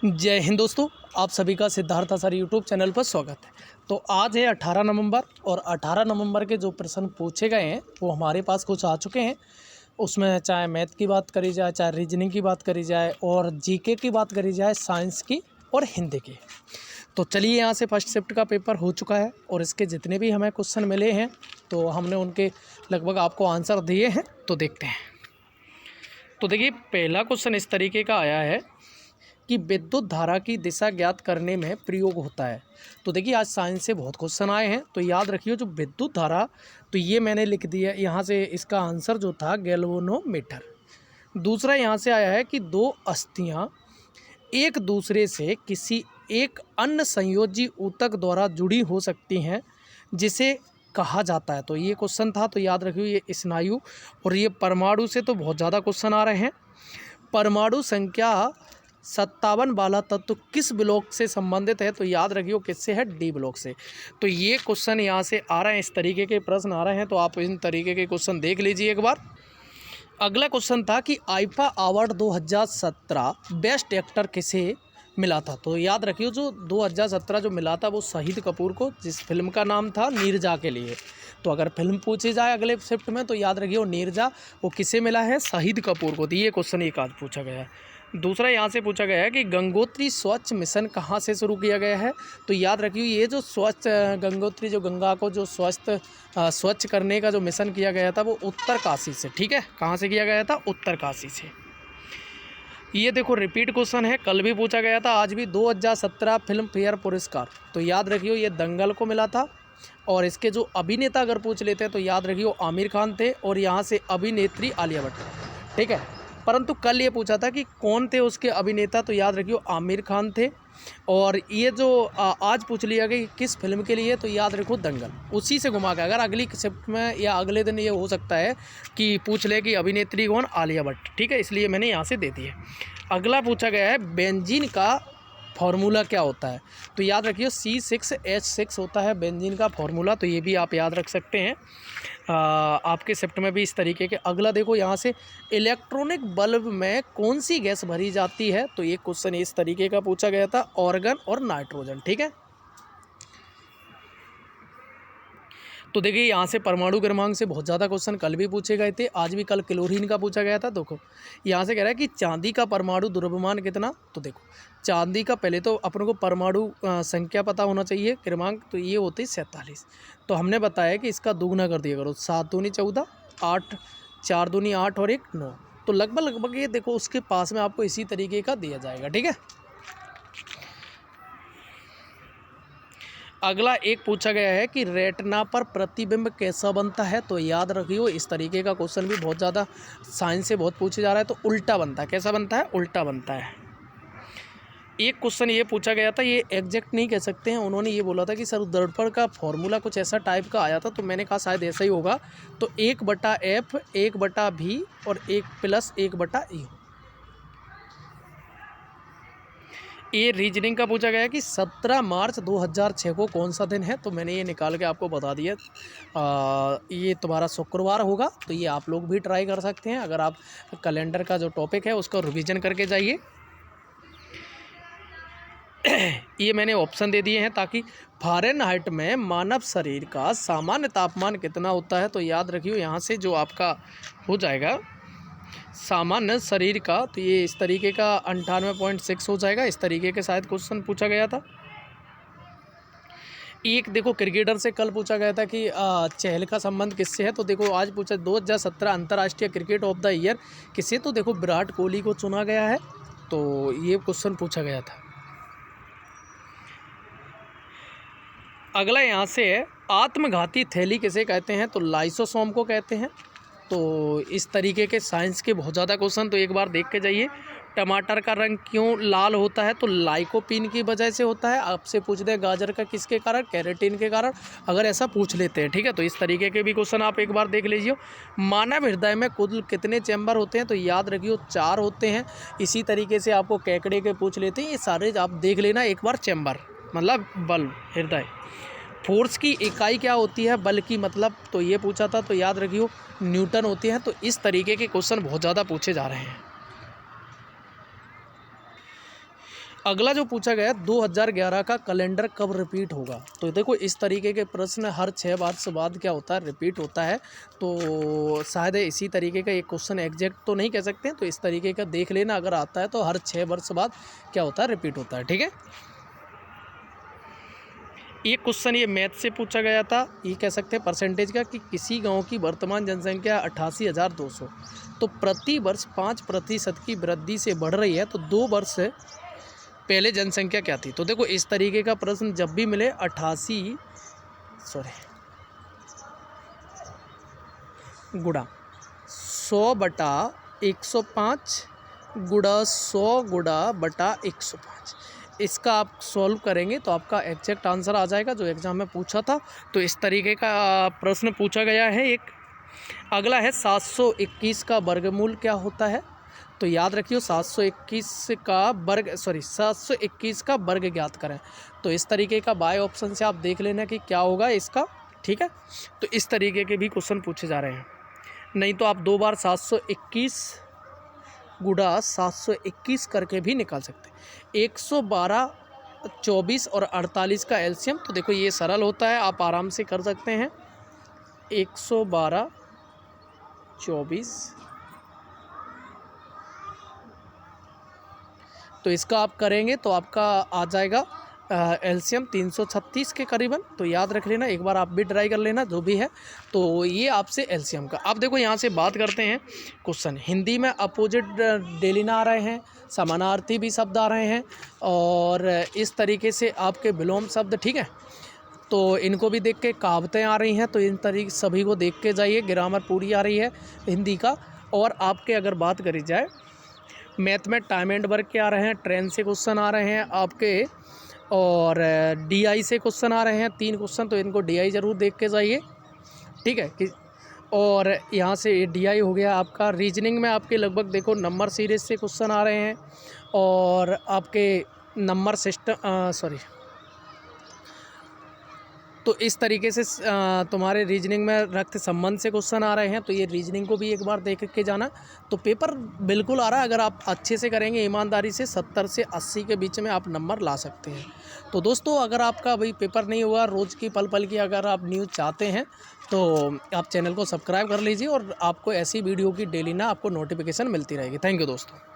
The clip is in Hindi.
जय हिंद दोस्तों, आप सभी का सिद्धार्थ आचार्य यूट्यूब चैनल पर स्वागत है। तो आज है 18 नवंबर और 18 नवंबर के जो प्रश्न पूछे गए हैं वो हमारे पास कुछ आ चुके हैं। उसमें चाहे मैथ की बात करी जाए, चाहे रीजनिंग की बात करी जाए और जीके की बात करी जाए, साइंस की और हिंदी की। तो चलिए, यहाँ से फर्स्ट शिफ्ट का पेपर हो चुका है और इसके जितने भी हमें क्वेश्चन मिले हैं तो हमने उनके लगभग आपको आंसर दिए हैं। तो देखते हैं। तो देखिए, पहला क्वेश्चन इस तरीके का आया है कि विद्युत धारा की दिशा ज्ञात करने में प्रयोग होता है। तो देखिए, आज साइंस से बहुत क्वेश्चन आए हैं, तो याद रखिए जो विद्युत धारा, तो ये मैंने लिख दिया यहाँ से। इसका आंसर जो था गैल्वेनोमीटर। दूसरा यहाँ से आया है कि दो अस्थियाँ एक दूसरे से किसी एक अन्य संयोजी ऊतक द्वारा जुड़ी हो सकती हैं, जिसे कहा जाता है। तो ये क्वेश्चन था, तो याद रखिए ये स्नायु। और ये परमाणु से तो बहुत ज़्यादा क्वेश्चन आ रहे हैं। परमाणु संख्या 57 वाला तत्व किस ब्लॉक से संबंधित है? तो याद रखिए किससे है? डी ब्लॉक से। तो ये क्वेश्चन यहाँ से आ रहे हैं, इस तरीके के प्रश्न आ रहे हैं, तो आप इन तरीके के क्वेश्चन देख लीजिए एक बार। अगला क्वेश्चन था कि आईफा अवार्ड 2017 बेस्ट एक्टर किसे मिला था? तो याद रखिए जो 2017 जो मिला था वो शाहिद कपूर को, जिस फिल्म का नाम था नीरजा के लिए। तो अगर फिल्म पूछी जाए अगले शिफ्ट में तो याद रखिए वो नीरजा, वो किसे मिला है? शाहिद कपूर को। तो ये क्वेश्चन एक आज पूछा गया है। दूसरा यहाँ से पूछा गया है कि गंगोत्री स्वच्छ मिशन कहाँ से शुरू किया गया है? तो याद रखिए ये जो स्वच्छ गंगोत्री, जो गंगा को जो स्वच्छ करने का जो मिशन किया गया था वो उत्तरकाशी से। ठीक है, कहाँ से किया गया था? उत्तरकाशी से। ये देखो रिपीट क्वेश्चन है, कल भी पूछा गया था, आज भी। 2017 फिल्म फेयर पुरस्कार, तो याद रखिए ये दंगल को मिला था। और इसके जो अभिनेता अगर पूछ लेते हैं तो याद रखिए आमिर खान थे और यहाँ से अभिनेत्री आलिया भट्ट। ठीक है, परंतु कल ये पूछा था कि कौन थे उसके अभिनेता, तो याद रखिए आमिर खान थे। और ये जो आज पूछ लिया कि किस फिल्म के लिए, तो याद रखो दंगल। उसी से घुमा के अगर अगली शिफ्ट में या अगले दिन ये हो सकता है कि पूछ ले कि अभिनेत्री कौन? आलिया भट्ट। ठीक है, इसलिए मैंने यहाँ से दे दिया। अगला पूछा गया है बेंजीन का फार्मूला क्या होता है? तो याद रखिए C6H6 होता है बेंजीन का फार्मूला। तो ये भी आप याद रख सकते हैं, आपके शिफ्ट में भी इस तरीके के। अगला देखो यहाँ से इलेक्ट्रॉनिक बल्ब में कौन सी गैस भरी जाती है? तो ये क्वेश्चन इस तरीके का पूछा गया था, ऑर्गन और नाइट्रोजन। ठीक है, तो देखिए यहाँ से परमाणु क्रमांक से बहुत ज़्यादा क्वेश्चन कल भी पूछे गए थे, आज भी। कल क्लोरीन का पूछा गया था। देखो यहाँ से कह रहा है कि चांदी का परमाणु द्रव्यमान कितना? तो देखो चांदी का पहले तो अपन को परमाणु संख्या पता होना चाहिए, क्रमांक। तो ये होती है 47। तो हमने बताया कि इसका दुगुना कर दिया करो, 7 दूनी 14, 8 4 दूनी 8 और 1 9। तो लगभग ये देखो उसके पास में आपको इसी तरीके का दिया जाएगा। ठीक है, अगला एक पूछा गया है कि रेटिना पर प्रतिबिंब कैसा बनता है? तो याद रखियो इस तरीके का क्वेश्चन भी बहुत ज़्यादा साइंस से बहुत पूछे जा रहा है। तो उल्टा बनता है। कैसा बनता है? उल्टा बनता है। एक क्वेश्चन ये पूछा गया था, ये एग्जैक्ट नहीं कह सकते हैं, उन्होंने ये बोला था कि सर दर्पण का फॉर्मूला कुछ ऐसा टाइप का आया था, तो मैंने कहा शायद ऐसा ही होगा। तो 1/F 1/V और 1+1/E। ये रीजनिंग का पूछा गया है कि 17 मार्च 2006 को कौन सा दिन है? तो मैंने ये निकाल के आपको बता दिया। ये तुम्हारा शुक्रवार होगा। तो ये आप लोग भी ट्राई कर सकते हैं, अगर आप कैलेंडर का जो टॉपिक है उसका रिवीजन करके जाइए। ये मैंने ऑप्शन दे दिए हैं ताकि फ़ारेनहाइट में मानव शरीर का सामान्य तापमान कितना होता है? तो याद रखिए यहाँ से जो आपका हो जाएगा सामान्य शरीर का, तो ये इस तरीके का 98.6 हो जाएगा। इस तरीके के शायद क्वेश्चन पूछा गया था। एक देखो क्रिकेटर से कल पूछा गया था कि चहल का संबंध किससे है? तो देखो आज पूछा 2017 अंतर्राष्ट्रीय क्रिकेट ऑफ द ईयर किसे? तो देखो विराट कोहली को चुना गया है। तो ये क्वेश्चन पूछा गया था। अगला यहाँ से आत्मघाती थैली किसे कहते हैं? तो लाइसोसोम को कहते हैं। तो इस तरीके के साइंस के बहुत ज़्यादा क्वेश्चन तो एक बार देख के जाइए। टमाटर का रंग क्यों लाल होता है? तो लाइकोपीन की वजह से होता है। आपसे पूछ दे गाजर का किसके कारण? कैरेटीन के कारण, अगर ऐसा पूछ लेते हैं। ठीक है, तो इस तरीके के भी क्वेश्चन आप एक बार देख लीजिए। मानव हृदय में कुल कितने चैम्बर होते हैं? तो याद रखिए 4 होते हैं। इसी तरीके से आपको केकड़े के पूछ लेते हैं, ये सारे आप देख लेना एक बार। चैम्बर मतलब बल्ब, हृदय। फोर्स की इकाई क्या होती है? बल की मतलब, तो ये पूछा था, तो याद रखियो न्यूटन होती है। तो इस तरीके के क्वेश्चन बहुत ज़्यादा पूछे जा रहे हैं। अगला जो पूछा गया 2011 का कैलेंडर कब रिपीट होगा। तो देखो इस तरीके के प्रश्न हर 6 वर्ष बाद क्या होता है, रिपीट होता है। तो शायद इसी तरीके का एक क्वेश्चन एग्जैक्ट तो नहीं कह सकते हैं, तो इस तरीके का देख लेना, अगर आता है तो हर 6 वर्ष बाद क्या होता है, रिपीट होता है। ठीक है, ये क्वेश्चन ये मैथ से पूछा गया था, ये कह सकते हैं परसेंटेज का, कि किसी गांव की वर्तमान जनसंख्या 88,200, तो प्रति वर्ष 5% की वृद्धि से बढ़ रही है, तो 2 वर्ष पहले जनसंख्या क्या थी। तो देखो इस तरीके का प्रश्न जब भी मिले 100 बटा 105 गुड़ा 100 गुड़ा बटा 105, इसका आप सॉल्व करेंगे तो आपका एग्जैक्ट आंसर आ जाएगा जो एग्जाम में पूछा था। तो इस तरीके का प्रश्न पूछा गया है। एक अगला है 721 का वर्गमूल क्या होता है। तो याद रखिए 721 का वर्ग ज्ञात करें। तो इस तरीके का बाय ऑप्शन से आप देख लेना कि क्या होगा इसका। ठीक है, तो इस तरीके के भी क्वेश्चन पूछे जा रहे हैं। नहीं तो आप 2 बार 721 गुड़ा 721 करके भी निकाल सकते हैं। 112, 24 और 48 का एलसीएम। तो देखो ये सरल होता है, आप आराम से कर सकते हैं। 112, 24, तो इसका आप करेंगे तो आपका आ जाएगा एलसीएम 336 के करीबन। तो याद रख लेना, एक बार आप भी ट्राई कर लेना जो भी है। तो ये आपसे एलसीएम का। अब देखो यहाँ से बात करते हैं क्वेश्चन। हिंदी में अपोजिट डेलिना आ रहे हैं, समानार्थी भी शब्द आ रहे हैं, और इस तरीके से आपके विलोम शब्द। ठीक है, तो इनको भी देख के कहावतें आ रही हैं, तो इन तरीके सभी को देख के जाइए। ग्रामर पूरी आ रही है हिंदी का। और आपके अगर बात करी जाए मैथ में टाइम एंड वर्क के आ रहे हैं, ट्रेन से क्वेश्चन आ रहे हैं आपके, और डीआई से क्वेश्चन आ रहे हैं 3 क्वेश्चन, तो इनको डीआई ज़रूर देख के जाइए। ठीक है कि और यहाँ से डीआई हो गया आपका। रीजनिंग में आपके लगभग देखो नंबर सीरीज से क्वेश्चन आ रहे हैं, और आपके नंबर सिस्टम तो इस तरीके से तुम्हारे रीजनिंग में रक्त संबंध से क्वेश्चन आ रहे हैं। तो ये रीजनिंग को भी एक बार देख के जाना। तो पेपर बिल्कुल आ रहा है, अगर आप अच्छे से करेंगे ईमानदारी से 70 से 80 के बीच में आप नंबर ला सकते हैं। तो दोस्तों अगर आपका अभी पेपर नहीं हुआ, रोज़ की पल पल की अगर आप न्यूज़ चाहते हैं तो आप चैनल को सब्सक्राइब कर लीजिए, और आपको ऐसी वीडियो की डेली ना आपको नोटिफिकेशन मिलती रहेगी। थैंक यू दोस्तों।